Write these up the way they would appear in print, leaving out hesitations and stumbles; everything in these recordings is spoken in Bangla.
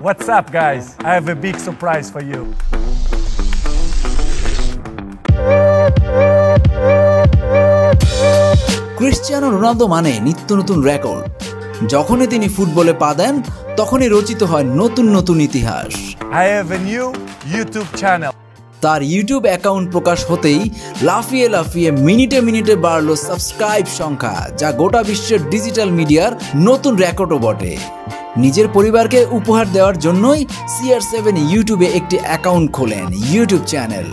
What's up, guys? I have a big surprise for you. Cristiano Ronaldo মানে নিত্য নতুন রেকর্ড। যখনই তিনি ফুটবলে পা দেন তখনই রচিত হয় নতুন নতুন ইতিহাস। I have a new YouTube channel. তার ইউটিউব অ্যাকাউন্ট প্রকাশ হতেই লাফিয়ে লাফিয়ে মিনিটে মিনিটে বাড়ল সাবস্ক্রাইব সংখ্যা, যা গোটা বিশ্বের ডিজিটাল মিডিয়ার নতুন রেকর্ডও বটে। নিজের পরিবারকে উপহার দেওয়ার জন্যই CR7 ইউটিউবে একটি অ্যাকাউন্ট খোলেন, YouTube channel.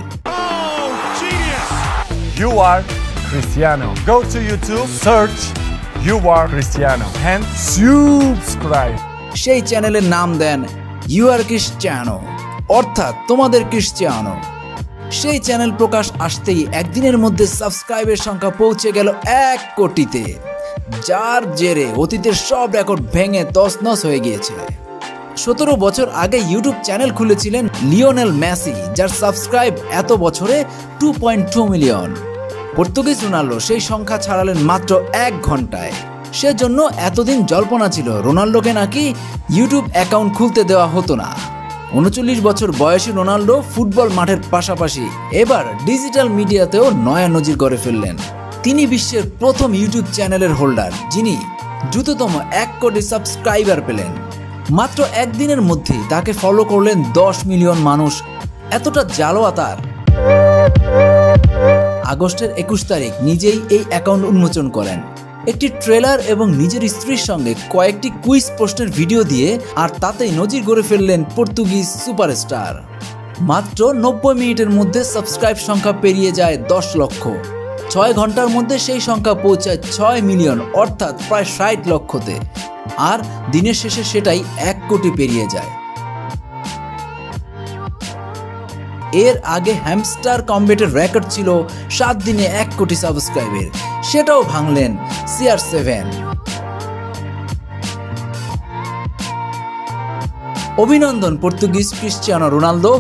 You are Cristiano. Go to YouTube, search You are Cristiano and subscribe. সেই চ্যানেলের নাম দেন ইউ আর ক্রিশ্চিয়ানো, অর্থাৎ তোমাদের ক্রিশ্চিয়ানো। সেই চ্যানেল প্রকাশ আসতেই একদিনের মধ্যে সাবস্ক্রাইবের সংখ্যা পৌঁছে গেল 1 কোটিতে, যার জেরে অতীতের সব রেকর্ড ভেঙে তছনছ হয়ে গিয়েছে। 17 বছর আগে ইউটিউব চ্যানেল খুলেছিলেন লিওনেল মেসি, যার সাবস্ক্রাইব এত বছরে 2.2 মিলিয়ন। পর্তুগিজ রোনাল্ডো সেই সংখ্যা ছাড়ালেন মাত্র 1 ঘন্টায়। সেজন্য এতদিন জল্পনা ছিল রোনাল্ডোকে নাকি ইউটিউব অ্যাকাউন্ট খুলতে দেওয়া হতো না। 39 বছর বয়সী রোনাল্ডো ফুটবল মাঠের পাশাপাশি এবার ডিজিটাল মিডিয়াতেও নয়া নজির করে ফেললেন। তিনি বিশ্বের প্রথম ইউটিউব চ্যানেলের হোল্ডার, যিনি দ্রুততম 1 কোটি সাবস্ক্রাইবার পেলেন। মাত্র একদিনের মধ্যেই তাকে ফলো করলেন 10 মিলিয়ন মানুষ। এতটা জালোয়া তার। আগস্টের 21 তারিখ নিজেই এই অ্যাকাউন্ট উন্মোচন করেন, একটি ট্রেলার এবং নিজের স্ত্রীর সঙ্গে কয়েকটি কুইজ পোস্টের ভিডিও দিয়ে, আর তাতেই নজির গড়ে ফেললেন পর্তুগিজ সুপারস্টার। মাত্র 90 মিনিটের মধ্যে সাবস্ক্রাইব সংখ্যা পেরিয়ে যায় 10 লক্ষ। 6 ঘন্টার মধ্যে সেই সংখ্যা পৌঁছায় 6 মিলিয়ন, অর্থাৎ প্রায় 60 লক্ষতে। আর দিনের শেষে সেটাই 1 কোটি পেরিয়ে যায়। এর আগে হ্যামস্টার কমব্যাটের রেকর্ড ছিল 7 দিনে 1 কোটি সাবস্ক্রাইবের, সেটাও ভাঙলেন CR7। অভিনন্দন পর্তুগিজ ক্রিশ্চিয়ানো রোনালদো।